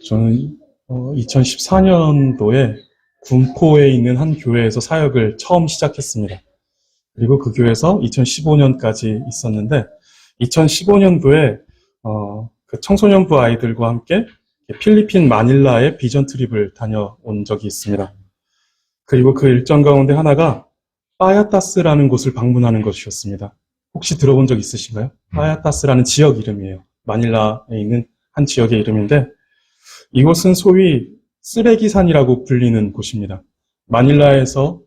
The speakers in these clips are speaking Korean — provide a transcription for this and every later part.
저는 2014년도에 군포에 있는 한 교회에서 사역을 처음 시작했습니다. 그리고 그 교회에서 2015년까지 있었는데 2015년도에 그 청소년부 아이들과 함께 필리핀 마닐라에 비전 트립을 다녀온 적이 있습니다. 그리고 그 일정 가운데 하나가 빠야타스라는 곳을 방문하는 것이었습니다. 혹시 들어본 적 있으신가요? 빠야타스라는 지역 이름이에요. 마닐라에 있는 한 지역의 이름인데 이곳은 소위 쓰레기산이라고 불리는 곳입니다. 마닐라에서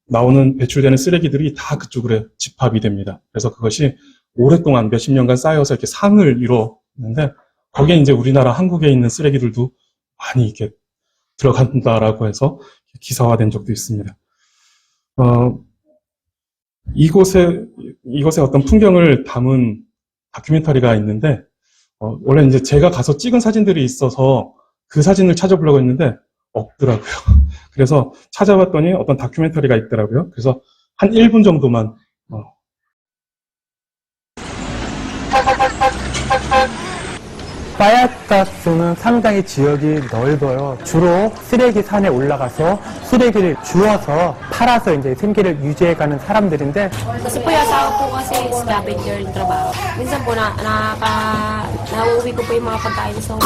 나오는 배출되는 쓰레기들이 다 그쪽으로 집합이 됩니다. 그래서 그것이 오랫동안 몇십 년간 쌓여서 이렇게 상을 이루었는데 거기에 이제 우리나라 한국에 있는 쓰레기들도 많이 이렇게 들어간다라고 해서 기사화된 적도 있습니다. 이곳의 어떤 풍경을 담은 다큐멘터리가 있는데 원래 이제 제가 가서 찍은 사진들이 있어서 그 사진을 찾아보려고 했는데 없더라고요. 그래서 찾아봤더니 어떤 다큐멘터리가 있더라고요. 그래서 한 1분 정도만 빠야타스는 상당히 지역이 넓어요. 주로 쓰레기 산에 올라가서 쓰레기를 주워서 팔아서 이제 생계를 유지해가는 사람들인데 Kasi po yung asawa po kasi scavenger yung trabaho. Minsan po nauuwi ko po yung mga pagkain sa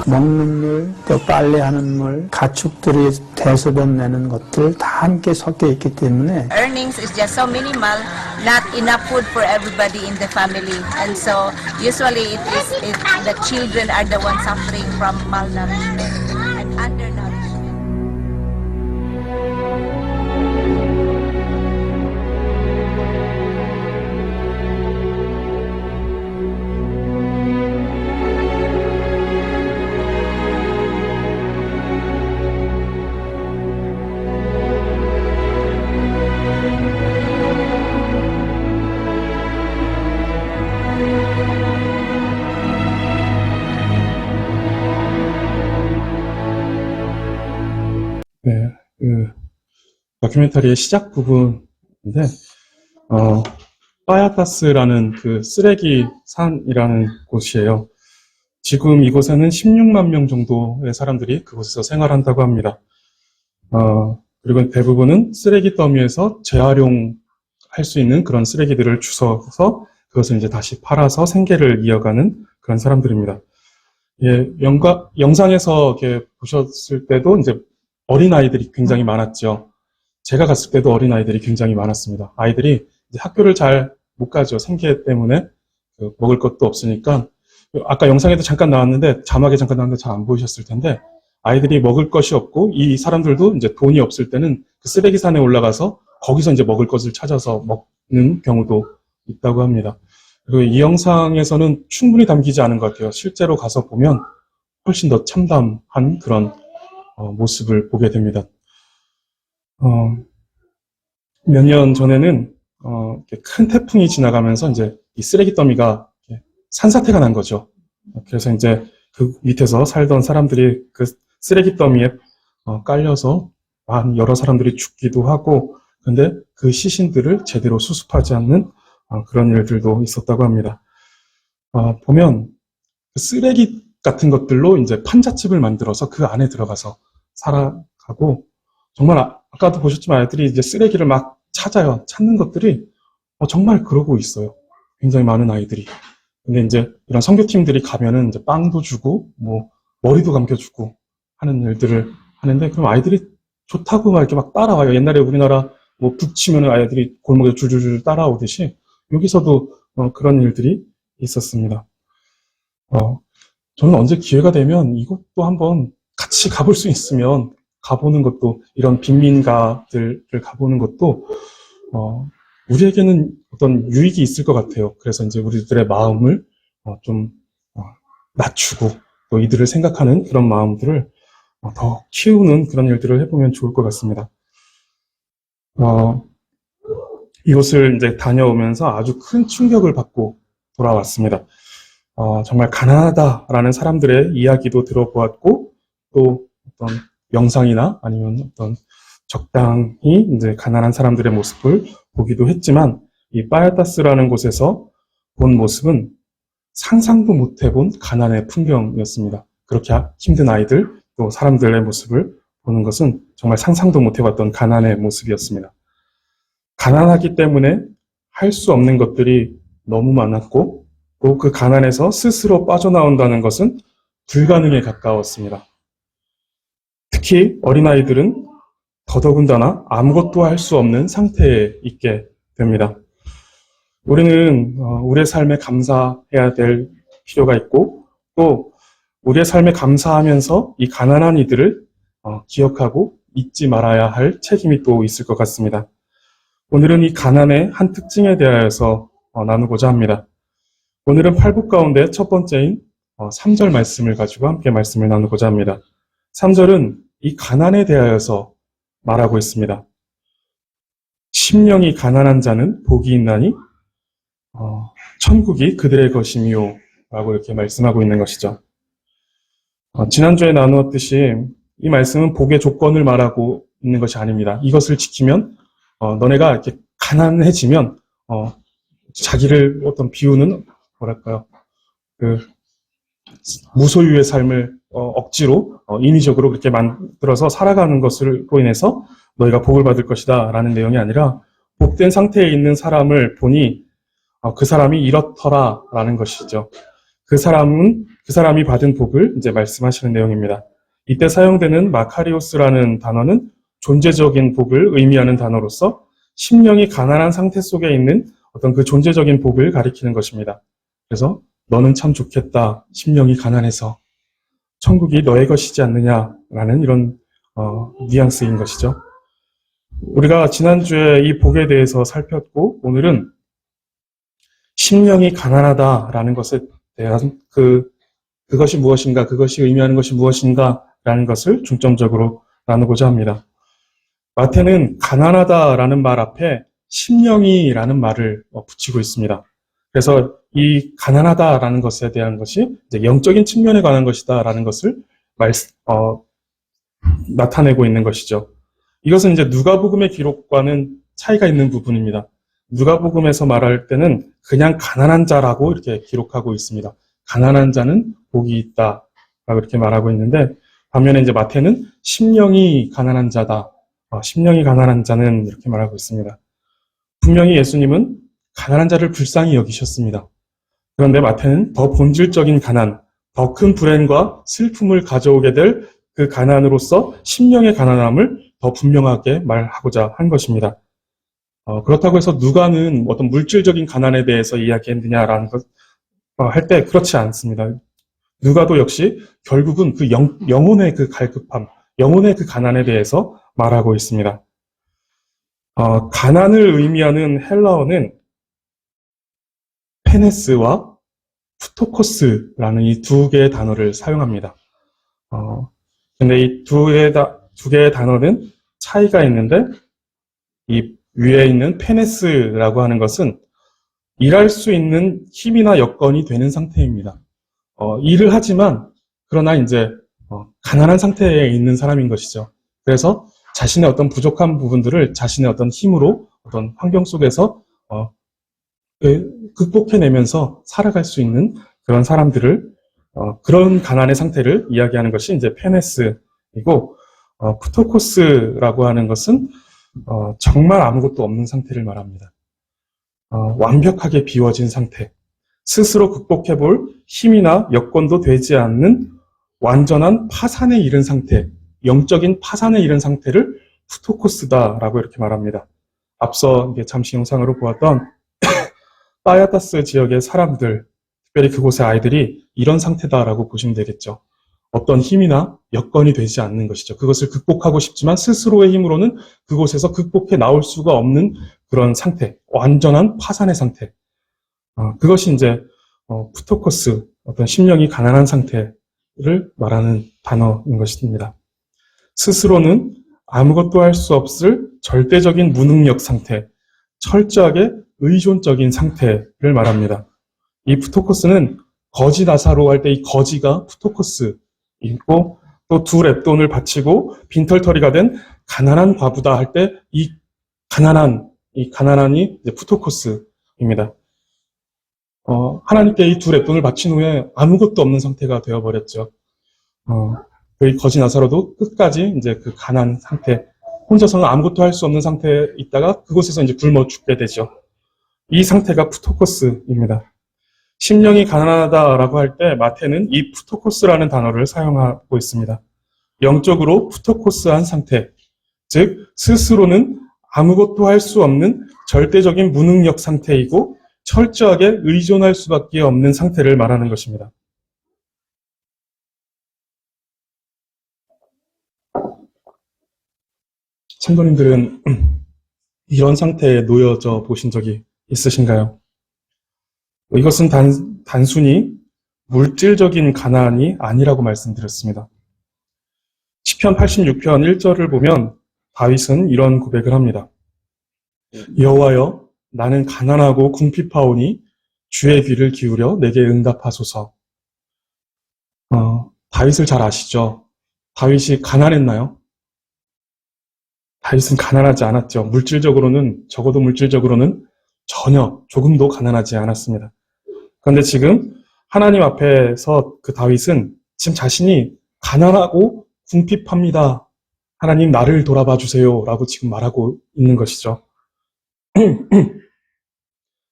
먹는 물, 또 빨래하는 물, 가축들이 대소변 내는 것들 다 함께 섞여 있기 때문에 Earnings is just so minimal, not enough food for everybody in the family, and so usually the children are the ones suffering from malnourishment and undernourishment. 네, 그 다큐멘터리의 시작 부분인데 빠야타스라는 그 쓰레기 산이라는 곳이에요. 지금 이곳에는 16만 명 정도의 사람들이 그곳에서 생활한다고 합니다. 그리고 대부분은 쓰레기 더미에서 재활용할 수 있는 그런 쓰레기들을 주워서 그것을 이제 다시 팔아서 생계를 이어가는 그런 사람들입니다. 예, 영상에서 이렇게 보셨을 때도 이제 어린아이들이 굉장히 많았죠. 제가 갔을 때도 어린아이들이 굉장히 많았습니다. 아이들이 이제 학교를 잘 못 가죠. 생계 때문에 먹을 것도 없으니까. 아까 영상에도 잠깐 나왔는데 자막에 잠깐 나왔는데 잘 안 보이셨을 텐데 아이들이 먹을 것이 없고 이 사람들도 이제 돈이 없을 때는 그 쓰레기산에 올라가서 거기서 이제 먹을 것을 찾아서 먹는 경우도 있다고 합니다. 그리고 이 영상에서는 충분히 담기지 않은 것 같아요. 실제로 가서 보면 훨씬 더 참담한 그런 모습을 보게 됩니다. 몇 년 전에는 이렇게 큰 태풍이 지나가면서 이제 이 쓰레기 더미가 산사태가 난 거죠. 그래서 이제 그 밑에서 살던 사람들이 그 쓰레기 더미에 깔려서 여러 사람들이 죽기도 하고, 근데 그 시신들을 제대로 수습하지 않는 그런 일들도 있었다고 합니다. 보면 쓰레기 같은 것들로 이제 판잣집을 만들어서 그 안에 들어가서 살아가고, 정말 아까도 보셨지만 아이들이 이제 쓰레기를 막 찾아요. 찾는 것들이 정말 그러고 있어요. 굉장히 많은 아이들이. 근데 이제 이런 선교팀들이 가면은 이제 빵도 주고, 뭐 머리도 감겨주고 하는 일들을 하는데, 그럼 아이들이 좋다고 막 이렇게 막 따라와요. 옛날에 우리나라 뭐 북치면은 아이들이 골목에 줄줄줄 따라오듯이 여기서도 그런 일들이 있었습니다. 저는 언제 기회가 되면 이곳도 한번 같이 가볼 수 있으면 가보는 것도, 이런 빈민가들을 가보는 것도 우리에게는 어떤 유익이 있을 것 같아요. 그래서 이제 우리들의 마음을 좀 낮추고 또 이들을 생각하는 그런 마음들을 더 키우는 그런 일들을 해보면 좋을 것 같습니다. 이곳을 이제 다녀오면서 아주 큰 충격을 받고 돌아왔습니다. 정말 가난하다라는 사람들의 이야기도 들어보았고, 또 어떤 영상이나 아니면 어떤 적당히 이제 가난한 사람들의 모습을 보기도 했지만, 이 빠야타스라는 곳에서 본 모습은 상상도 못 해본 가난의 풍경이었습니다. 그렇게 힘든 아이들, 또 사람들의 모습을 보는 것은 정말 상상도 못 해봤던 가난의 모습이었습니다. 가난하기 때문에 할 수 없는 것들이 너무 많았고, 또 그 가난에서 스스로 빠져나온다는 것은 불가능에 가까웠습니다. 특히 어린아이들은 더더군다나 아무것도 할 수 없는 상태에 있게 됩니다. 우리는 우리의 삶에 감사해야 될 필요가 있고, 또 우리의 삶에 감사하면서 이 가난한 이들을 기억하고 잊지 말아야 할 책임이 또 있을 것 같습니다. 오늘은 이 가난의 한 특징에 대하여서 나누고자 합니다. 오늘은 8부 가운데 첫 번째인 3절 말씀을 가지고 함께 말씀을 나누고자 합니다. 3절은 이 가난에 대하여서 말하고 있습니다. 심령이 가난한 자는 복이 있나니 천국이 그들의 것이미요 라고 이렇게 말씀하고 있는 것이죠. 지난주에 나누었듯이 이 말씀은 복의 조건을 말하고 있는 것이 아닙니다. 이것을 지키면 너네가 이렇게 가난해지면 자기를 어떤 비우는 뭐랄까요, 무소유의 삶을 억지로 인위적으로 그렇게 만들어서 살아가는 것으로 인해서 너희가 복을 받을 것이다 라는 내용이 아니라, 복된 상태에 있는 사람을 보니 그 사람이 이렇더라 라는 것이죠. 그 사람이 받은 복을 이제 말씀하시는 내용입니다. 이때 사용되는 마카리오스라는 단어는 존재적인 복을 의미하는 단어로서 심령이 가난한 상태 속에 있는 어떤 그 존재적인 복을 가리키는 것입니다. 그래서 너는 참 좋겠다, 심령이 가난해서 천국이 너의 것이지 않느냐라는 이런 뉘앙스인 것이죠. 우리가 지난주에 이 복에 대해서 살폈고, 오늘은 심령이 가난하다라는 것에 대한 그것이 무엇인가, 그것이 의미하는 것이 무엇인가라는 것을 중점적으로 나누고자 합니다. 마태는 가난하다라는 말 앞에 심령이라는 말을 붙이고 있습니다. 그래서 이 가난하다라는 것에 대한 것이 이제 영적인 측면에 관한 것이다라는 것을 나타내고 있는 것이죠. 이것은 이제 누가복음의 기록과는 차이가 있는 부분입니다. 누가복음에서 말할 때는 그냥 가난한 자라고 이렇게 기록하고 있습니다. 가난한 자는 복이 있다라고 이렇게 말하고 있는데, 반면에 이제 마태는 심령이 가난한 자다, 심령이 가난한 자는 이렇게 말하고 있습니다. 분명히 예수님은 가난한 자를 불쌍히 여기셨습니다. 그런데 마태는 더 본질적인 가난, 더 큰 불행과 슬픔을 가져오게 될 그 가난으로서 심령의 가난함을 더 분명하게 말하고자 한 것입니다. 그렇다고 해서 누가는 어떤 물질적인 가난에 대해서 이야기했느냐라는 것 할 때 그렇지 않습니다. 누가도 역시 결국은 그 영혼의 그 갈급함, 영혼의 그 가난에 대해서 말하고 있습니다. 가난을 의미하는 헬라어는 페네스와 푸토코스라는 이 두 개의 단어를 사용합니다. 근데 이 두 개의 단어는 차이가 있는데, 이 위에 있는 페네스라고 하는 것은 일할 수 있는 힘이나 여건이 되는 상태입니다. 일을 하지만 그러나 이제 가난한 상태에 있는 사람인 것이죠. 그래서 자신의 어떤 부족한 부분들을 자신의 어떤 힘으로 어떤 환경 속에서 극복해내면서 살아갈 수 있는 그런 사람들을 그런 가난의 상태를 이야기하는 것이 이제 페네스이고, 푸토코스라고 하는 것은 정말 아무것도 없는 상태를 말합니다. 완벽하게 비워진 상태, 스스로 극복해볼 힘이나 여건도 되지 않는 완전한 파산에 이른 상태, 영적인 파산에 이른 상태를 푸토코스다라고 이렇게 말합니다. 앞서 잠시 영상으로 보았던 따야타스 지역의 사람들, 특별히 그곳의 아이들이 이런 상태다라고 보시면 되겠죠. 어떤 힘이나 여건이 되지 않는 것이죠. 그것을 극복하고 싶지만 스스로의 힘으로는 그곳에서 극복해 나올 수가 없는 그런 상태, 완전한 파산의 상태. 그것이 이제 푸토코스, 어떤 심령이 가난한 상태를 말하는 단어인 것입니다. 스스로는 아무것도 할 수 없을 절대적인 무능력 상태, 철저하게 의존적인 상태를 말합니다. 이 푸토코스는 거지 나사로 할 때 이 거지가 푸토코스이고, 또 두 랩돈을 바치고 빈털터리가 된 가난한 과부다 할 때 이 가난한이 이제 푸토코스입니다. 하나님께 이 두 랩돈을 바친 후에 아무것도 없는 상태가 되어버렸죠. 그 거지 나사로도 끝까지 이제 그 가난 상태, 혼자서는 아무것도 할 수 없는 상태에 있다가 그곳에서 이제 굶어 죽게 되죠. 이 상태가 푸토코스입니다. 심령이 가난하다라고 할 때 마태는 이 푸토코스라는 단어를 사용하고 있습니다. 영적으로 푸토코스한 상태, 즉 스스로는 아무것도 할 수 없는 절대적인 무능력 상태이고 철저하게 의존할 수밖에 없는 상태를 말하는 것입니다. 성도님들은 이런 상태에 놓여져 보신 적이 있으신가요? 이것은 단순히 물질적인 가난이 아니라고 말씀드렸습니다. 시편 86편 1절을 보면 다윗은 이런 고백을 합니다. 여호와여, 나는 가난하고 궁핍하오니 주의 귀를 기울여 내게 응답하소서. 다윗을 잘 아시죠? 다윗이 가난했나요? 다윗은 가난하지 않았죠. 적어도 물질적으로는 전혀 조금도 가난하지 않았습니다. 그런데 지금 하나님 앞에서 그 다윗은 지금 자신이 가난하고 궁핍합니다. 하나님 나를 돌아봐 주세요. 라고 지금 말하고 있는 것이죠.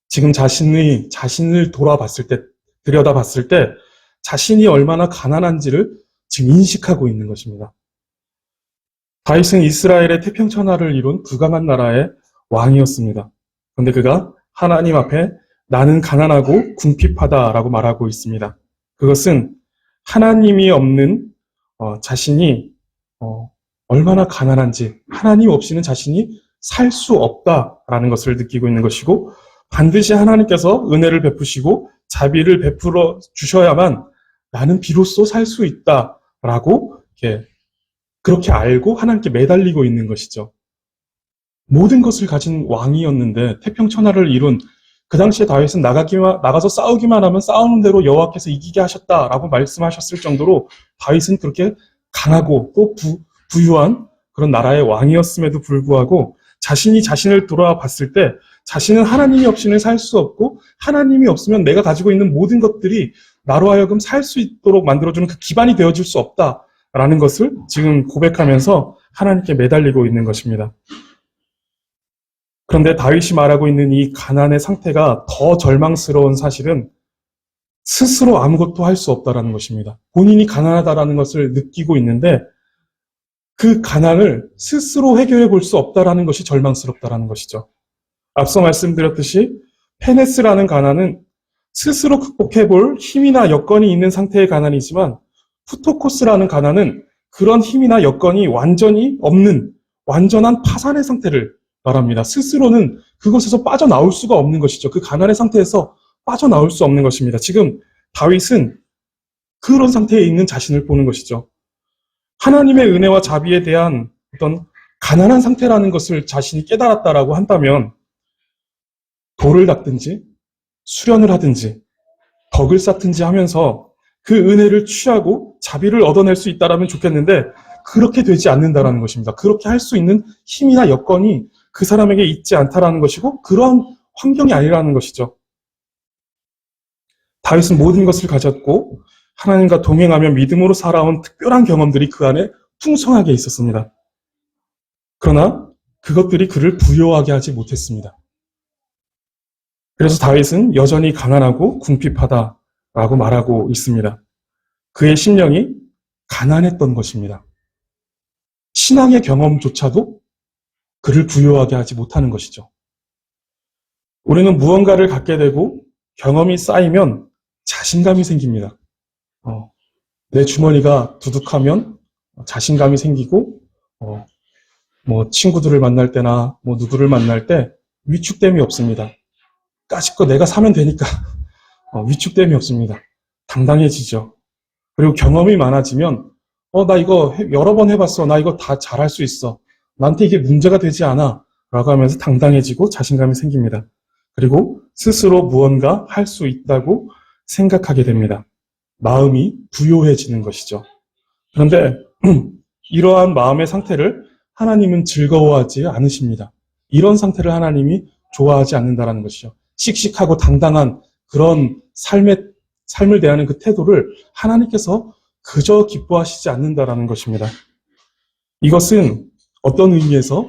지금 자신을 들여다봤을 때 자신이 얼마나 가난한지를 지금 인식하고 있는 것입니다. 다윗은 이스라엘의 태평천하를 이룬 부강한 나라의 왕이었습니다. 그런데 그가 하나님 앞에 나는 가난하고 궁핍하다라고 말하고 있습니다. 그것은 하나님이 없는 자신이 얼마나 가난한지, 하나님 없이는 자신이 살 수 없다라는 것을 느끼고 있는 것이고, 반드시 하나님께서 은혜를 베푸시고 자비를 베풀어 주셔야만 나는 비로소 살 수 있다라고 그렇게 알고 하나님께 매달리고 있는 것이죠. 모든 것을 가진 왕이었는데 태평천하를 이룬 그 당시에 다윗은 나가서 싸우기만 하면 싸우는 대로 여호와께서 이기게 하셨다라고 말씀하셨을 정도로 다윗은 그렇게 강하고 또 부유한 그런 나라의 왕이었음에도 불구하고 자신이 자신을 돌아봤을 때 자신은 하나님이 없이는 살 수 없고 하나님이 없으면 내가 가지고 있는 모든 것들이 나로 하여금 살 수 있도록 만들어주는 그 기반이 되어줄 수 없다라는 것을 지금 고백하면서 하나님께 매달리고 있는 것입니다. 그런데 다윗이 말하고 있는 이 가난의 상태가 더 절망스러운 사실은 스스로 아무것도 할 수 없다라는 것입니다. 본인이 가난하다라는 것을 느끼고 있는데 그 가난을 스스로 해결해 볼 수 없다라는 것이 절망스럽다라는 것이죠. 앞서 말씀드렸듯이 페네스라는 가난은 스스로 극복해 볼 힘이나 여건이 있는 상태의 가난이지만 푸토코스라는 가난은 그런 힘이나 여건이 완전히 없는 완전한 파산의 상태를 말합니다. 스스로는 그것에서 빠져나올 수가 없는 것이죠. 그 가난의 상태에서 빠져나올 수 없는 것입니다. 지금 다윗은 그런 상태에 있는 자신을 보는 것이죠. 하나님의 은혜와 자비에 대한 어떤 가난한 상태라는 것을 자신이 깨달았다라고 한다면 돌을 닦든지 수련을 하든지 덕을 쌓든지 하면서 그 은혜를 취하고 자비를 얻어낼 수 있다라면 좋겠는데 그렇게 되지 않는다라는 것입니다. 그렇게 할 수 있는 힘이나 여건이 그 사람에게 있지 않다라는 것이고 그러한 환경이 아니라는 것이죠. 다윗은 모든 것을 가졌고 하나님과 동행하며 믿음으로 살아온 특별한 경험들이 그 안에 풍성하게 있었습니다. 그러나 그것들이 그를 부요하게 하지 못했습니다. 그래서 다윗은 여전히 가난하고 궁핍하다라고 말하고 있습니다. 그의 심령이 가난했던 것입니다. 신앙의 경험조차도 그를 부요하게 하지 못하는 것이죠. 우리는 무언가를 갖게 되고 경험이 쌓이면 자신감이 생깁니다. 내 주머니가 두둑하면 자신감이 생기고 친구들을 만날 때나 누구를 만날 때 위축됨이 없습니다. 까짓거 내가 사면 되니까 위축됨이 없습니다. 당당해지죠. 그리고 경험이 많아지면 나 이거 여러 번 해봤어. 나 이거 다 잘할 수 있어. 나한테 이게 문제가 되지 않아. 라고 하면서 당당해지고 자신감이 생깁니다. 그리고 스스로 무언가 할 수 있다고 생각하게 됩니다. 마음이 부요해지는 것이죠. 그런데 이러한 마음의 상태를 하나님은 즐거워하지 않으십니다. 이런 상태를 하나님이 좋아하지 않는다라는 것이죠. 씩씩하고 당당한 그런 삶을 대하는 그 태도를 하나님께서 그저 기뻐하시지 않는다라는 것입니다. 이것은 어떤 의미에서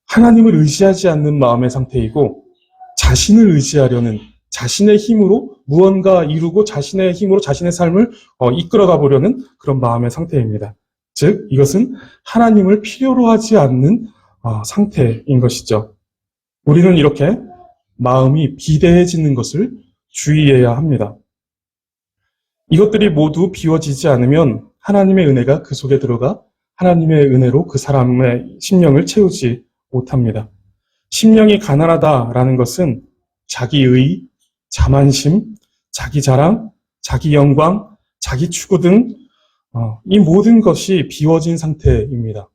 하나님을 의지하지 않는 마음의 상태이고 자신을 의지하려는 자신의 힘으로 무언가 이루고 자신의 힘으로 자신의 삶을 이끌어가 보려는 그런 마음의 상태입니다. 즉 이것은 하나님을 필요로 하지 않는 상태인 것이죠. 우리는 이렇게 마음이 비대해지는 것을 주의해야 합니다. 이것들이 모두 비워지지 않으면 하나님의 은혜가 그 속에 들어가 하나님의 은혜로 그 사람의 심령을 채우지 못합니다. 심령이 가난하다라는 것은 자기의, 자만심, 자기 자랑, 자기 영광, 자기 추구 등 이 모든 것이 비워진 상태입니다.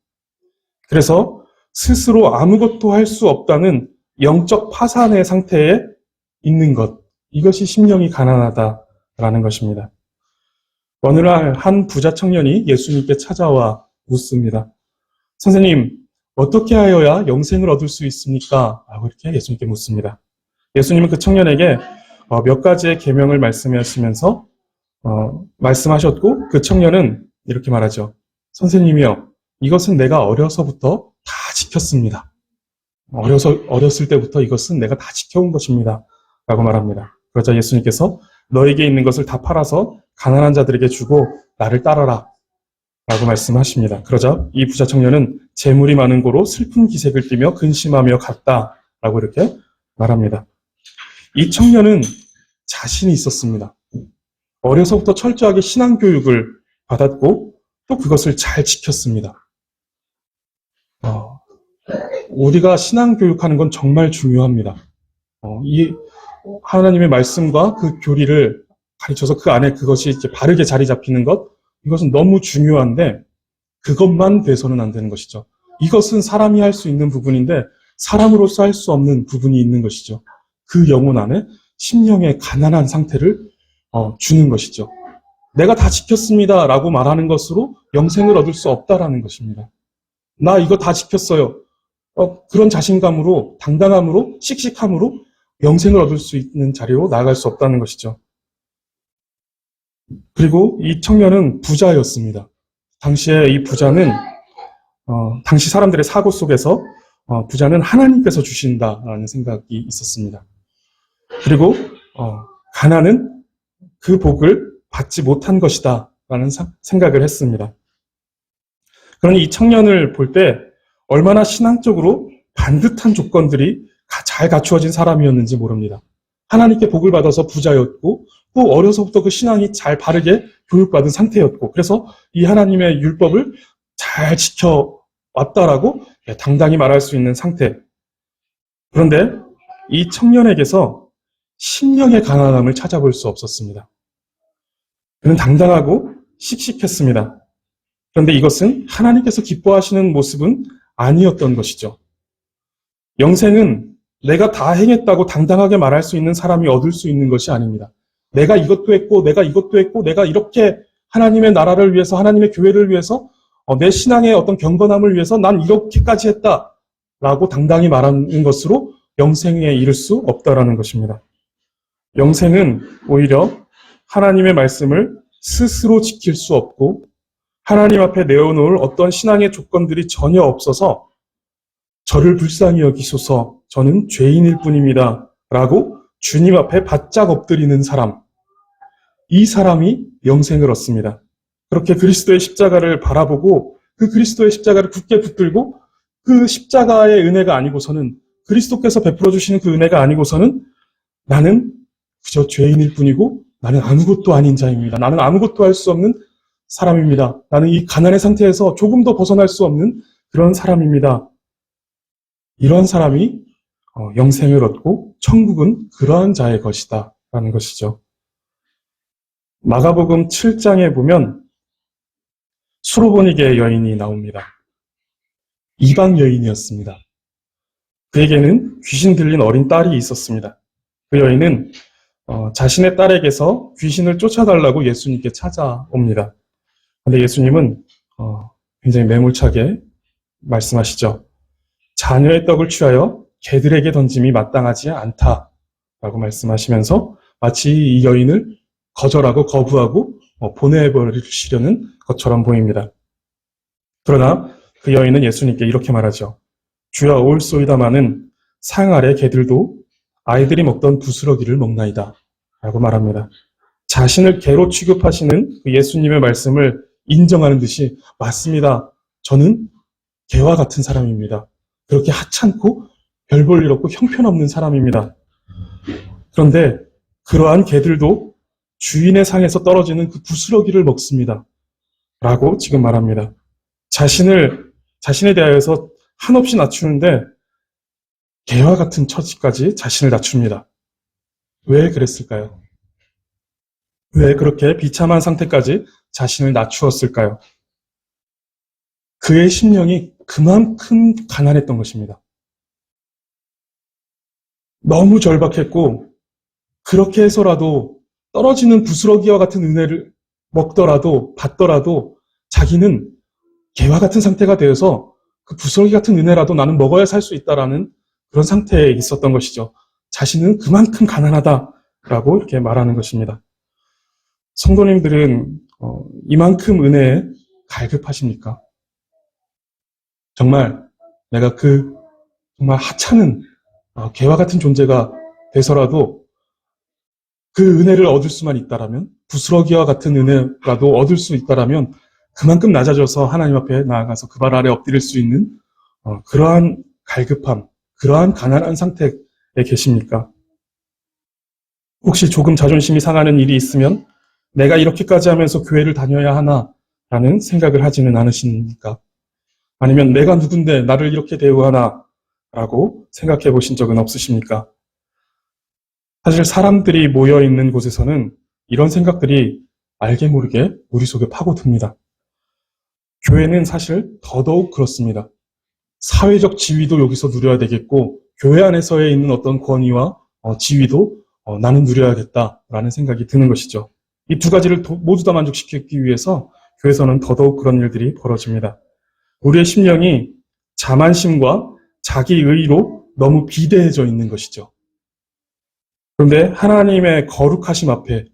그래서 스스로 아무것도 할 수 없다는 영적 파산의 상태에 있는 것, 이것이 심령이 가난하다라는 것입니다. 어느 날 한 부자 청년이 예수님께 찾아와 묻습니다. 선생님, 어떻게 하여야 영생을 얻을 수 있습니까? 라고 이렇게 예수님께 묻습니다. 예수님은 그 청년에게 몇 가지의 계명을 말씀하시면서 말씀하셨고 그 청년은 이렇게 말하죠. 선생님이요, 이것은 내가 어려서부터 다 지켰습니다. 어렸을 때부터 이것은 내가 다 지켜온 것입니다. 라고 말합니다. 그러자 예수님께서 너에게 있는 것을 다 팔아서 가난한 자들에게 주고 나를 따라라. 라고 말씀하십니다. 그러자 이 부자 청년은 재물이 많은 고로 슬픈 기색을 띠며 근심하며 갔다. 라고 이렇게 말합니다. 이 청년은 자신이 있었습니다. 어려서부터 철저하게 신앙교육을 받았고 또 그것을 잘 지켰습니다. 우리가 신앙교육하는 건 정말 중요합니다. 이 하나님의 말씀과 그 교리를 가르쳐서 그 안에 그것이 이렇게 바르게 자리 잡히는 것, 이것은 너무 중요한데 그것만 돼서는 안 되는 것이죠. 이것은 사람이 할 수 있는 부분인데 사람으로서 할 수 없는 부분이 있는 것이죠. 그 영혼 안에 심령의 가난한 상태를 주는 것이죠. 내가 다 지켰습니다 라고 말하는 것으로 영생을 얻을 수 없다라는 것입니다. 나 이거 다 지켰어요. 그런 자신감으로, 당당함으로, 씩씩함으로 영생을 얻을 수 있는 자리로 나아갈 수 없다는 것이죠. 그리고 이 청년은 부자였습니다. 당시에 이 부자는 당시 사람들의 사고 속에서 부자는 하나님께서 주신다라는 생각이 있었습니다. 그리고 가난은 그 복을 받지 못한 것이다 라는 생각을 했습니다. 그러니 이 청년을 볼 때 얼마나 신앙적으로 반듯한 조건들이 잘 갖추어진 사람이었는지 모릅니다. 하나님께 복을 받아서 부자였고 또 어려서부터 그 신앙이 잘 바르게 교육받은 상태였고 그래서 이 하나님의 율법을 잘 지켜왔다라고 당당히 말할 수 있는 상태. 그런데 이 청년에게서 심령의 가난함을 찾아볼 수 없었습니다. 그는 당당하고 씩씩했습니다. 그런데 이것은 하나님께서 기뻐하시는 모습은 아니었던 것이죠. 영생은 내가 다 행했다고 당당하게 말할 수 있는 사람이 얻을 수 있는 것이 아닙니다. 내가 이것도 했고 내가 이것도 했고 내가 이렇게 하나님의 나라를 위해서 하나님의 교회를 위해서 내 신앙의 어떤 경건함을 위해서 난 이렇게까지 했다라고 당당히 말하는 것으로 영생에 이를 수 없다라는 것입니다. 영생은 오히려 하나님의 말씀을 스스로 지킬 수 없고 하나님 앞에 내어놓을 어떤 신앙의 조건들이 전혀 없어서 저를 불쌍히 여기소서 저는 죄인일 뿐입니다 라고 주님 앞에 바짝 엎드리는 사람, 이 사람이 영생을 얻습니다. 그렇게 그리스도의 십자가를 바라보고 그 그리스도의 십자가를 굳게 붙들고 그 십자가의 은혜가 아니고서는 그리스도께서 베풀어 주시는 그 은혜가 아니고서는 나는 그저 죄인일 뿐이고 나는 아무것도 아닌 자입니다. 나는 아무것도 할 수 없는 사람입니다. 나는 이 가난의 상태에서 조금 더 벗어날 수 없는 그런 사람입니다. 이런 사람이 영생을 얻고 천국은 그러한 자의 것이다 라는 것이죠. 마가복음 7장에 보면 수로보니게 여인이 나옵니다. 이방 여인이었습니다. 그에게는 귀신 들린 어린 딸이 있었습니다. 그 여인은 자신의 딸에게서 귀신을 쫓아달라고 예수님께 찾아옵니다. 그런데 예수님은 굉장히 매몰차게 말씀하시죠. 자녀의 떡을 취하여 개들에게 던짐이 마땅하지 않다라고 말씀하시면서 마치 이 여인을 거절하고 거부하고 보내버리시려는 것처럼 보입니다. 그러나 그 여인은 예수님께 이렇게 말하죠. 주여 올소이다마는 상 아래 개들도 아이들이 먹던 부스러기를 먹나이다. 라고 말합니다. 자신을 개로 취급하시는 그 예수님의 말씀을 인정하는 듯이 맞습니다. 저는 개와 같은 사람입니다. 그렇게 하찮고 별 볼 일 없고 형편없는 사람입니다. 그런데 그러한 개들도 주인의 상에서 떨어지는 그 부스러기를 먹습니다. 라고 지금 말합니다. 자신에 대하여서 한없이 낮추는데 개와 같은 처지까지 자신을 낮춥니다. 왜 그랬을까요? 왜 그렇게 비참한 상태까지 자신을 낮추었을까요? 그의 심령이 그만큼 가난했던 것입니다. 너무 절박했고 그렇게 해서라도 떨어지는 부스러기와 같은 은혜를 먹더라도 받더라도 자기는 개와 같은 상태가 되어서 그 부스러기 같은 은혜라도 나는 먹어야 살 수 있다라는 그런 상태에 있었던 것이죠. 자신은 그만큼 가난하다라고 이렇게 말하는 것입니다. 성도님들은 이만큼 은혜에 갈급하십니까? 정말 내가 정말 하찮은 개와 같은 존재가 돼서라도 그 은혜를 얻을 수만 있다라면, 부스러기와 같은 은혜라도 얻을 수 있다라면 그만큼 낮아져서 하나님 앞에 나아가서 그 발 아래 엎드릴 수 있는 그러한 갈급함, 그러한 가난한 상태에 계십니까? 혹시 조금 자존심이 상하는 일이 있으면 내가 이렇게까지 하면서 교회를 다녀야 하나라는 생각을 하지는 않으십니까? 아니면 내가 누군데 나를 이렇게 대우하나라고 생각해 보신 적은 없으십니까? 사실 사람들이 모여있는 곳에서는 이런 생각들이 알게 모르게 우리 속에 파고듭니다. 교회는 사실 더더욱 그렇습니다. 사회적 지위도 여기서 누려야 되겠고 교회 안에서의 있는 어떤 권위와 지위도 나는 누려야겠다라는 생각이 드는 것이죠. 이 두 가지를 모두 다 만족시키기 위해서 교회에서는 더더욱 그런 일들이 벌어집니다. 우리의 심령이 자만심과 자기의로 너무 비대해져 있는 것이죠. 그런데 하나님의 거룩하심 앞에,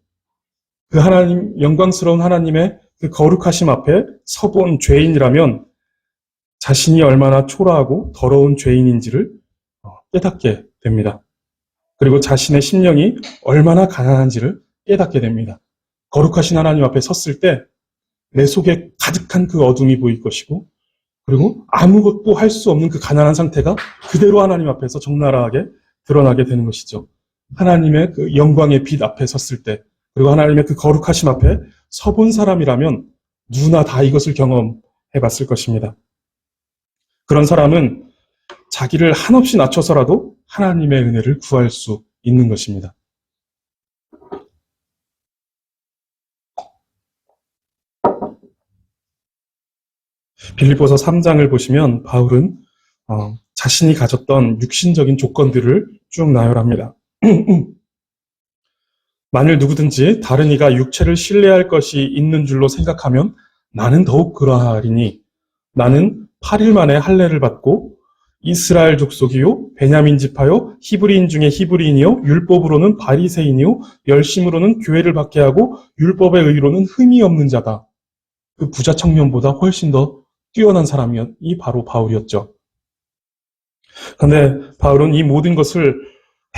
그 하나님, 영광스러운 하나님의 그 거룩하심 앞에 서본 죄인이라면 자신이 얼마나 초라하고 더러운 죄인인지를 깨닫게 됩니다. 그리고 자신의 심령이 얼마나 가난한지를 깨닫게 됩니다. 거룩하신 하나님 앞에 섰을 때 내 속에 가득한 그 어둠이 보일 것이고, 그리고 아무것도 할 수 없는 그 가난한 상태가 그대로 하나님 앞에서 적나라하게 드러나게 되는 것이죠. 하나님의 그 영광의 빛 앞에 섰을 때, 그리고 하나님의 그 거룩하심 앞에 서본 사람이라면 누구나 다 이것을 경험해 봤을 것입니다. 그런 사람은 자기를 한없이 낮춰서라도 하나님의 은혜를 구할 수 있는 것입니다. 빌립보서 3장을 보시면 바울은 자신이 가졌던 육신적인 조건들을 쭉 나열합니다. 만일 누구든지 다른 이가 육체를 신뢰할 것이 있는 줄로 생각하면 나는 더욱 그러하리니 나는 8일 만에 할례를 받고 이스라엘 족속이요 베냐민 지파요 히브리인 중에 히브리인이요 율법으로는 바리새인이요 열심으로는 교회를 받게 하고 율법의 의로는 흠이 없는 자다. 그 부자 청년보다 훨씬 더 뛰어난 사람이 바로 바울이었죠. 그런데 바울은 이 모든 것을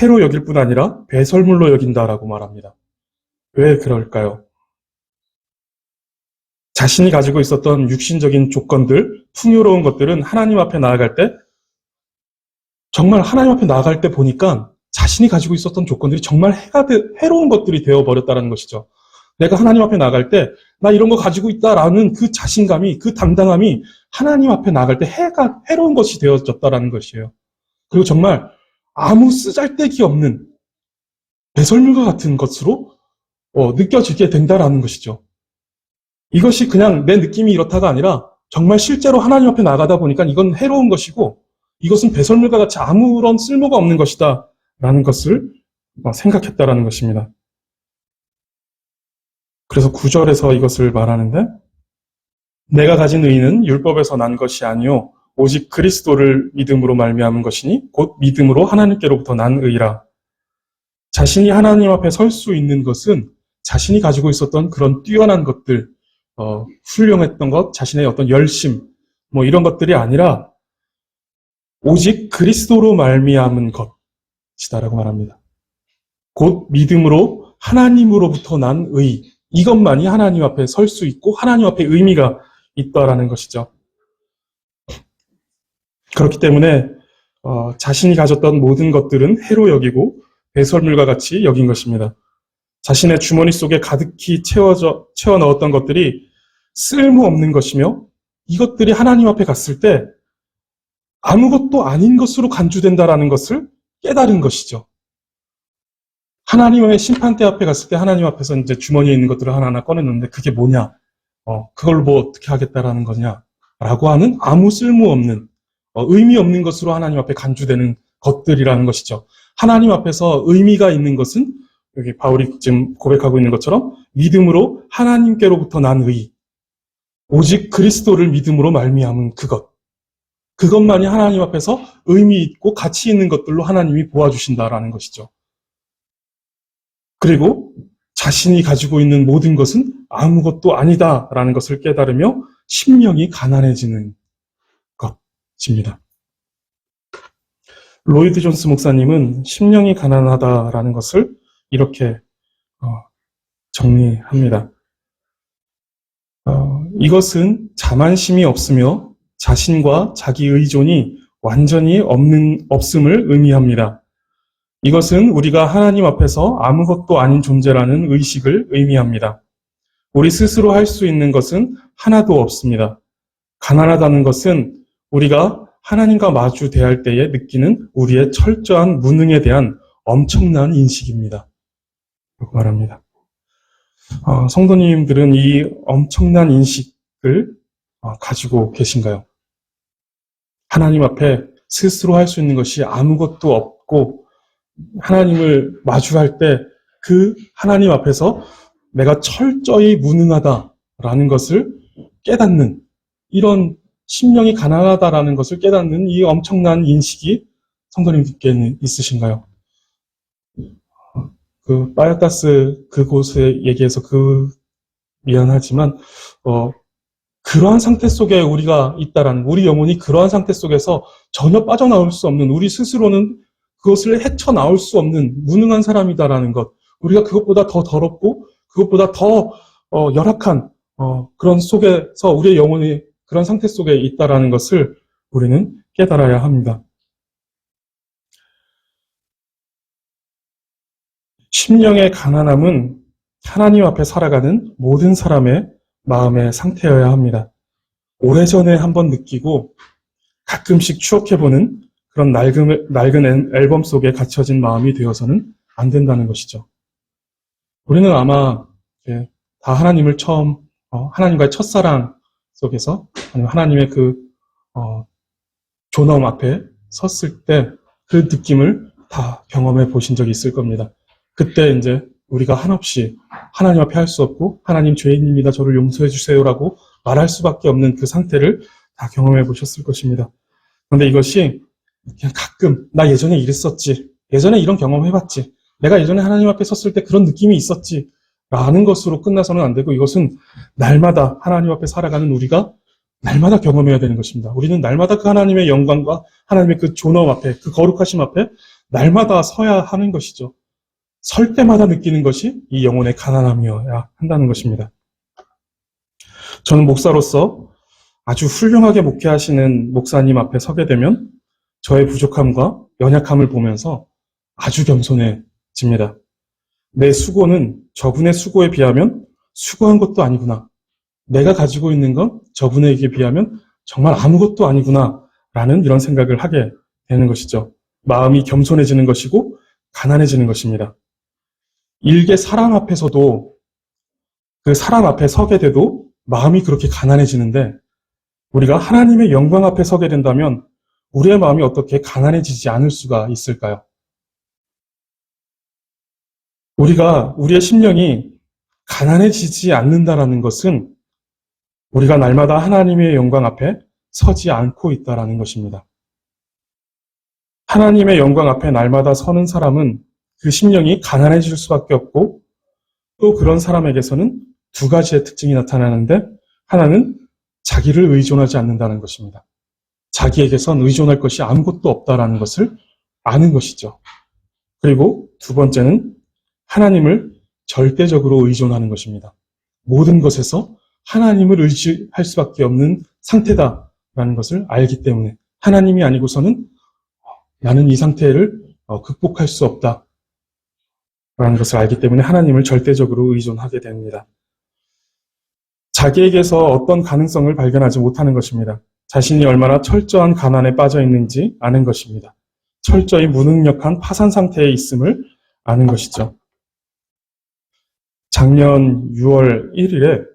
해로 여길 뿐 아니라 배설물로 여긴다라고 말합니다. 왜 그럴까요? 자신이 가지고 있었던 육신적인 조건들, 풍요로운 것들은 하나님 앞에 나아갈 때, 정말 하나님 앞에 나아갈 때 보니까 자신이 가지고 있었던 조건들이 정말 해로운 것들이 되어버렸다는 것이죠. 내가 하나님 앞에 나아갈 때, 나 이런 거 가지고 있다라는 그 자신감이, 그 당당함이 하나님 앞에 나아갈 때 해로운 것이 되어졌다라는 것이에요. 그리고 정말 아무 쓰잘데기 없는 배설물과 같은 것으로 느껴지게 된다라는 것이죠. 이것이 그냥 내 느낌이 이렇다가 아니라 정말 실제로 하나님 앞에 나가다 보니까 이건 해로운 것이고 이것은 배설물과 같이 아무런 쓸모가 없는 것이다 라는 것을 생각했다라는 것입니다. 그래서 9절에서 이것을 말하는데 내가 가진 의는 율법에서 난 것이 아니요 오직 그리스도를 믿음으로 말미암은 것이니 곧 믿음으로 하나님께로부터 난 의라. 자신이 하나님 앞에 설 수 있는 것은 자신이 가지고 있었던 그런 뛰어난 것들, 훌륭했던 것, 자신의 어떤 열심, 뭐 이런 것들이 아니라 오직 그리스도로 말미암은 것이다라고 말합니다. 곧 믿음으로 하나님으로부터 난 의, 이것만이 하나님 앞에 설 수 있고 하나님 앞에 의미가 있다라는 것이죠. 그렇기 때문에 자신이 가졌던 모든 것들은 해로 여기고 배설물과 같이 여긴 것입니다. 자신의 주머니 속에 가득히 채워 넣었던 것들이 쓸모없는 것이며 이것들이 하나님 앞에 갔을 때 아무것도 아닌 것으로 간주된다라는 것을 깨달은 것이죠. 하나님의 심판대 앞에 갔을 때 하나님 앞에서 이제 주머니에 있는 것들을 하나하나 꺼내놓는데 그게 뭐냐? 그걸 뭐 어떻게 하겠다라는 거냐? 라고 하는 아무 쓸모없는, 의미 없는 것으로 하나님 앞에 간주되는 것들이라는 것이죠. 하나님 앞에서 의미가 있는 것은 여기 바울이 지금 고백하고 있는 것처럼 믿음으로 하나님께로부터 난 의, 오직 그리스도를 믿음으로 말미암은 그것만이 하나님 앞에서 의미 있고 가치 있는 것들로 하나님이 보아주신다라는 것이죠. 그리고 자신이 가지고 있는 모든 것은 아무것도 아니다라는 것을 깨달으며 심령이 가난해지는 것입니다. 로이드 존스 목사님은 심령이 가난하다라는 것을 이렇게 정리합니다. 이것은 자만심이 없으며 자신과 자기 의존이 완전히 없음을 의미합니다. 이것은 우리가 하나님 앞에서 아무것도 아닌 존재라는 의식을 의미합니다. 우리 스스로 할 수 있는 것은 하나도 없습니다. 가난하다는 것은 우리가 하나님과 마주 대할 때에 느끼는 우리의 철저한 무능에 대한 엄청난 인식입니다. 라고 말합니다. 성도님들은 이 엄청난 인식을 가지고 계신가요? 하나님 앞에 스스로 할 수 있는 것이 아무것도 없고 하나님을 마주할 때 그 하나님 앞에서 내가 철저히 무능하다라는 것을 깨닫는, 이런 심령이 가난하다라는 것을 깨닫는 이 엄청난 인식이 성도님들께는 있으신가요? 빠야타스 그곳에 얘기해서 미안하지만 그러한 상태 속에 우리가 있다라는, 우리 영혼이 그러한 상태 속에서 전혀 빠져나올 수 없는, 우리 스스로는 그것을 헤쳐나올 수 없는 무능한 사람이다라는 것, 우리가 그것보다 더 더럽고 그것보다 더 열악한 그런 속에서 우리의 영혼이 그런 상태 속에 있다라는 것을 우리는 깨달아야 합니다. 심령의 가난함은 하나님 앞에 살아가는 모든 사람의 마음의 상태여야 합니다. 오래전에 한번 느끼고 가끔씩 추억해보는 그런 낡은 앨범 속에 갇혀진 마음이 되어서는 안 된다는 것이죠. 우리는 아마 다 하나님을 처음, 하나님과의 첫사랑 속에서, 아니면 하나님의 존엄 앞에 섰을 때 그 느낌을 다 경험해 보신 적이 있을 겁니다. 그때 이제 우리가 한없이 하나님 앞에 할 수 없고 하나님 죄인입니다. 저를 용서해 주세요라고 말할 수밖에 없는 그 상태를 다 경험해 보셨을 것입니다. 그런데 이것이 그냥 가끔 나 예전에 이랬었지, 예전에 이런 경험 해봤지, 내가 예전에 하나님 앞에 섰을 때 그런 느낌이 있었지 라는 것으로 끝나서는 안 되고, 이것은 날마다 하나님 앞에 살아가는 우리가 날마다 경험해야 되는 것입니다. 우리는 날마다 그 하나님의 영광과 하나님의 그 존엄 앞에, 그 거룩하심 앞에 날마다 서야 하는 것이죠. 설 때마다 느끼는 것이 이 영혼의 가난함이어야 한다는 것입니다. 저는 목사로서 아주 훌륭하게 목회하시는 목사님 앞에 서게 되면 저의 부족함과 연약함을 보면서 아주 겸손해집니다. 내 수고는 저분의 수고에 비하면 수고한 것도 아니구나. 내가 가지고 있는 건 저분에게 비하면 정말 아무것도 아니구나 라는 이런 생각을 하게 되는 것이죠. 마음이 겸손해지는 것이고 가난해지는 것입니다. 일개 사람 앞에서도, 그 사람 앞에 서게 돼도 마음이 그렇게 가난해지는데, 우리가 하나님의 영광 앞에 서게 된다면 우리의 마음이 어떻게 가난해지지 않을 수가 있을까요? 우리의 심령이 가난해지지 않는다라는 것은 우리가 날마다 하나님의 영광 앞에 서지 않고 있다라는 것입니다. 하나님의 영광 앞에 날마다 서는 사람은 그 심령이 가난해질 수밖에 없고 또 그런 사람에게서는 두 가지의 특징이 나타나는데 하나는 자기를 의존하지 않는다는 것입니다. 자기에게선 의존할 것이 아무것도 없다라는 것을 아는 것이죠. 그리고 두 번째는 하나님을 절대적으로 의존하는 것입니다. 모든 것에서 하나님을 의지할 수밖에 없는 상태다라는 것을 알기 때문에 하나님이 아니고서는 나는 이 상태를 극복할 수 없다라는 것을 알기 때문에 하나님을 절대적으로 의존하게 됩니다. 자기에게서 어떤 가능성을 발견하지 못하는 것입니다. 자신이 얼마나 철저한 가난에 빠져 있는지 아는 것입니다. 철저히 무능력한 파산 상태에 있음을 아는 것이죠. 작년 6월 1일에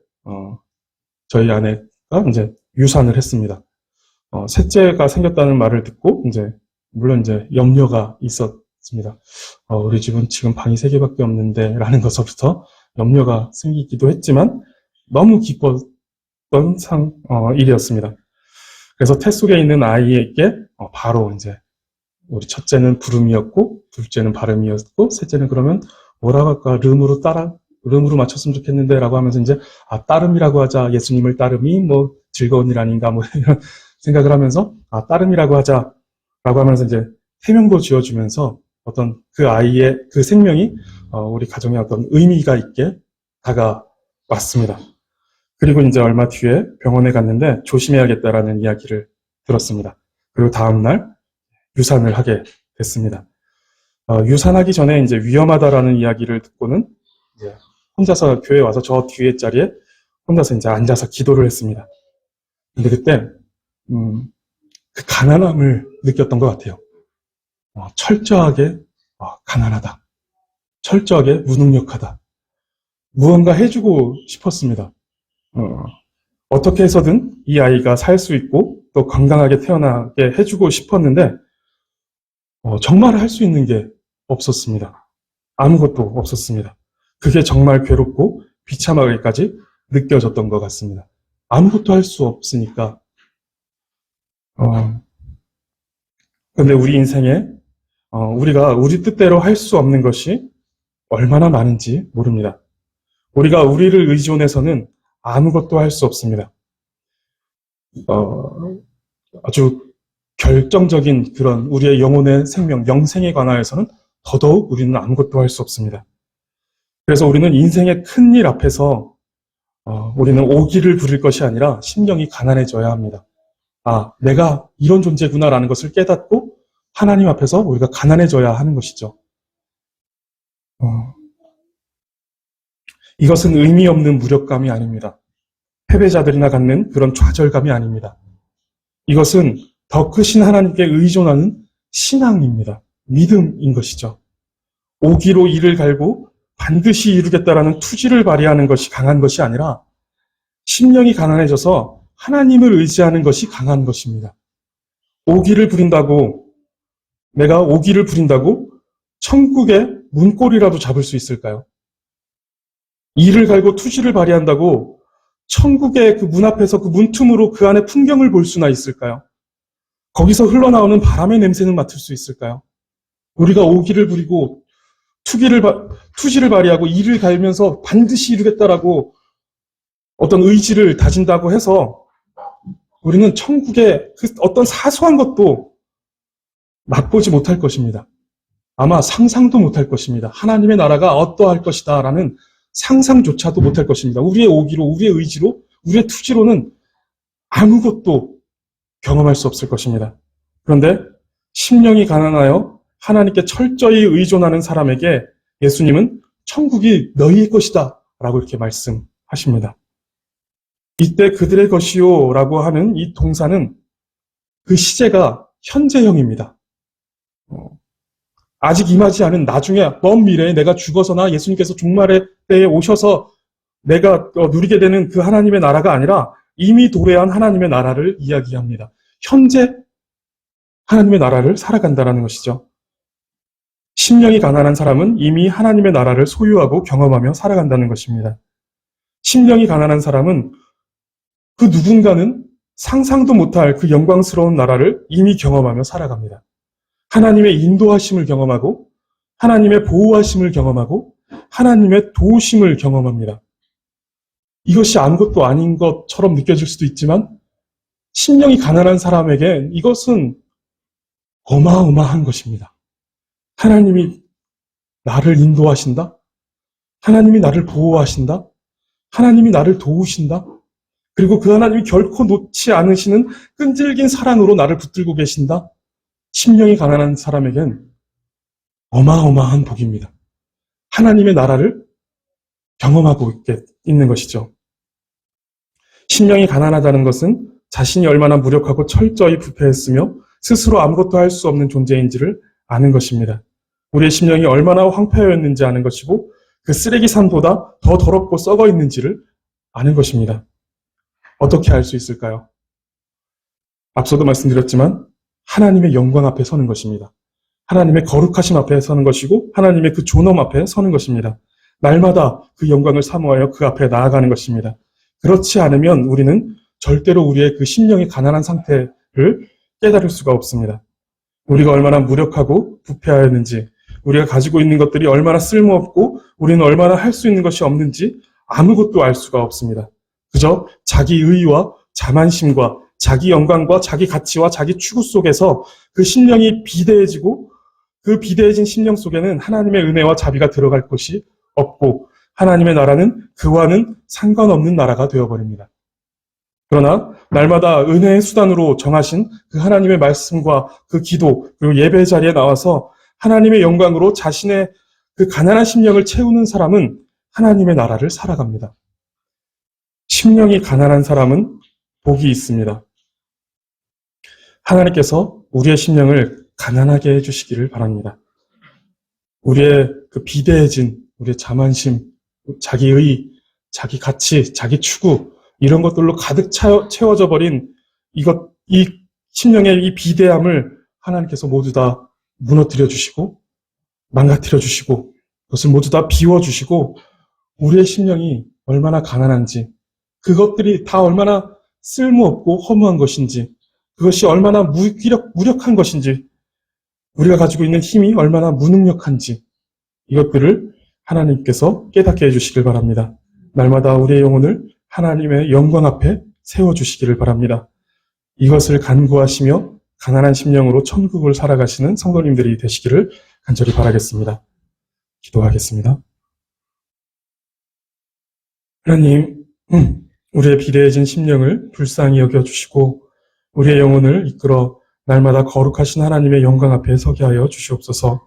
저희 아내가 이제 유산을 했습니다. 셋째가 생겼다는 말을 듣고 물론 염려가 있었습니다. 우리 집은 지금 방이 3개밖에 없는데 라는 것부터 염려가 생기기도 했지만 너무 기뻤던 일이었습니다. 그래서 태 속에 있는 아이에게 바로 우리 첫째는 부름이었고, 둘째는 발음이었고, 셋째는 그러면 뭐라고 할까? 름으로 맞췄으면 좋겠는데 라고 하면서 따름이라고 하자. 예수님을 따름이 즐거운 일 아닌가 이런 생각을 하면서 따름이라고 하자. 라고 하면서 태명도 지어주면서 어떤 그 아이의 그 생명이 우리 가정에 어떤 의미가 있게 다가왔습니다. 그리고 얼마 뒤에 병원에 갔는데 조심해야겠다라는 이야기를 들었습니다. 그리고 다음날 유산을 하게 됐습니다. 유산하기 전에 위험하다라는 이야기를 듣고는 혼자서 교회에 와서 저 뒤에 자리에 혼자서 앉아서 기도를 했습니다. 근데 그때 그 가난함을 느꼈던 것 같아요. 철저하게 가난하다. 철저하게 무능력하다. 무언가 해주고 싶었습니다. 어떻게 해서든 이 아이가 살 수 있고 또 건강하게 태어나게 해주고 싶었는데 정말 할 수 있는 게 없었습니다. 아무것도 없었습니다. 그게 정말 괴롭고 비참하게까지 느껴졌던 것 같습니다. 아무것도 할 수 없으니까. 근데 우리 인생에 우리가 우리 뜻대로 할 수 없는 것이 얼마나 많은지 모릅니다. 우리가 우리를 의존해서는 아무것도 할 수 없습니다. 아주 결정적인 그런 우리의 영혼의 생명, 영생에 관하여서는 더더욱 우리는 아무것도 할 수 없습니다. 그래서 우리는 인생의 큰일 앞에서 우리는 오기를 부릴 것이 아니라 심령이 가난해져야 합니다. 내가 이런 존재구나라는 것을 깨닫고 하나님 앞에서 우리가 가난해져야 하는 것이죠. 이것은 의미 없는 무력감이 아닙니다. 패배자들이나 갖는 그런 좌절감이 아닙니다. 이것은 더 크신 하나님께 의존하는 신앙입니다. 믿음인 것이죠. 오기로 이를 갈고 반드시 이루겠다라는 투지를 발휘하는 것이 강한 것이 아니라 심령이 가난해져서 하나님을 의지하는 것이 강한 것입니다. 내가 오기를 부린다고 천국의 문고리라도 잡을 수 있을까요? 이를 갈고 투지를 발휘한다고 천국의 그 문 앞에서 그 문틈으로 그 안에 풍경을 볼 수나 있을까요? 거기서 흘러나오는 바람의 냄새는 맡을 수 있을까요? 우리가 오기를 부리고 투지를 발휘하고 이를 갈면서 반드시 이루겠다라고 어떤 의지를 다진다고 해서 우리는 천국의 그 어떤 사소한 것도 맛보지 못할 것입니다. 아마 상상도 못할 것입니다. 하나님의 나라가 어떠할 것이다 라는 상상조차도 못할 것입니다. 우리의 오기로, 우리의 의지로, 우리의 투지로는 아무것도 경험할 수 없을 것입니다. 그런데 심령이 가난하여 하나님께 철저히 의존하는 사람에게 예수님은 천국이 너희의 것이다 라고 이렇게 말씀하십니다. 이때 그들의 것이요 라고 하는 이 동사는 그 시제가 현재형입니다. 아직 임하지 않은 나중에 먼 미래에 내가 죽어서나 예수님께서 종말의 때에 오셔서 내가 누리게 되는 그 하나님의 나라가 아니라 이미 도래한 하나님의 나라를 이야기합니다. 현재 하나님의 나라를 살아간다는 것이죠. 심령이 가난한 사람은 이미 하나님의 나라를 소유하고 경험하며 살아간다는 것입니다. 심령이 가난한 사람은 그 누군가는 상상도 못할 그 영광스러운 나라를 이미 경험하며 살아갑니다. 하나님의 인도하심을 경험하고 하나님의 보호하심을 경험하고 하나님의 도우심을 경험합니다. 이것이 아무것도 아닌 것처럼 느껴질 수도 있지만 심령이 가난한 사람에게 이것은 어마어마한 것입니다. 하나님이 나를 인도하신다? 하나님이 나를 보호하신다? 하나님이 나를 도우신다? 그리고 그 하나님이 결코 놓지 않으시는 끈질긴 사랑으로 나를 붙들고 계신다? 심령이 가난한 사람에겐 어마어마한 복입니다. 하나님의 나라를 경험하고 있는 것이죠. 심령이 가난하다는 것은 자신이 얼마나 무력하고 철저히 부패했으며 스스로 아무것도 할 수 없는 존재인지를 아는 것입니다. 우리의 심령이 얼마나 황폐하였는지 아는 것이고 그 쓰레기 산보다 더 더럽고 썩어 있는지를 아는 것입니다. 어떻게 알 수 있을까요? 앞서도 말씀드렸지만 하나님의 영광 앞에 서는 것입니다. 하나님의 거룩하심 앞에 서는 것이고 하나님의 그 존엄 앞에 서는 것입니다. 날마다 그 영광을 사모하여 그 앞에 나아가는 것입니다. 그렇지 않으면 우리는 절대로 우리의 그 심령이 가난한 상태를 깨달을 수가 없습니다. 우리가 얼마나 무력하고 부패하였는지, 우리가 가지고 있는 것들이 얼마나 쓸모없고 우리는 얼마나 할 수 있는 것이 없는지 아무것도 알 수가 없습니다. 그저 자기 의와 자만심과 자기 영광과 자기 가치와 자기 추구 속에서 그 심령이 비대해지고 그 비대해진 심령 속에는 하나님의 은혜와 자비가 들어갈 곳이 없고 하나님의 나라는 그와는 상관없는 나라가 되어버립니다. 그러나 날마다 은혜의 수단으로 정하신 그 하나님의 말씀과 그 기도 그리고 예배 자리에 나와서 하나님의 영광으로 자신의 그 가난한 심령을 채우는 사람은 하나님의 나라를 살아갑니다. 심령이 가난한 사람은 복이 있습니다. 하나님께서 우리의 심령을 가난하게 해주시기를 바랍니다. 우리의 그 비대해진 우리의 자만심, 자기의, 자기 가치, 자기 추구 이런 것들로 가득 채워져 버린 이 심령의 이 비대함을 하나님께서 모두 다 무너뜨려 주시고 망가뜨려 주시고 그것을 모두 다 비워 주시고 우리의 심령이 얼마나 가난한지 그것들이 다 얼마나 쓸모없고 허무한 것인지 그것이 얼마나 무력한 것인지 우리가 가지고 있는 힘이 얼마나 무능력한지 이것들을 하나님께서 깨닫게 해주시길 바랍니다. 날마다 우리의 영혼을 하나님의 영광 앞에 세워주시기를 바랍니다. 이것을 간구하시며 가난한 심령으로 천국을 살아가시는 성도님들이 되시기를 간절히 바라겠습니다. 기도하겠습니다. 하나님, 우리의 비대해진 심령을 불쌍히 여겨주시고 우리의 영혼을 이끌어 날마다 거룩하신 하나님의 영광 앞에 서게 하여 주시옵소서.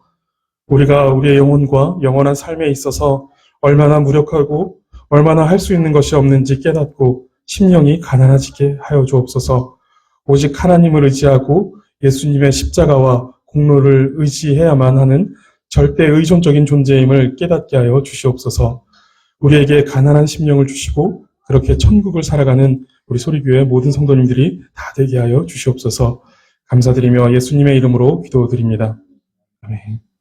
우리가 우리의 영혼과 영원한 삶에 있어서 얼마나 무력하고 얼마나 할 수 있는 것이 없는지 깨닫고 심령이 가난해지게 하여 주옵소서. 오직 하나님을 의지하고 예수님의 십자가와 공로를 의지해야만 하는 절대 의존적인 존재임을 깨닫게 하여 주시옵소서. 우리에게 가난한 심령을 주시고 그렇게 천국을 살아가는 우리 소리교회 모든 성도님들이 다 되게 하여 주시옵소서. 감사드리며 예수님의 이름으로 기도드립니다. 아멘.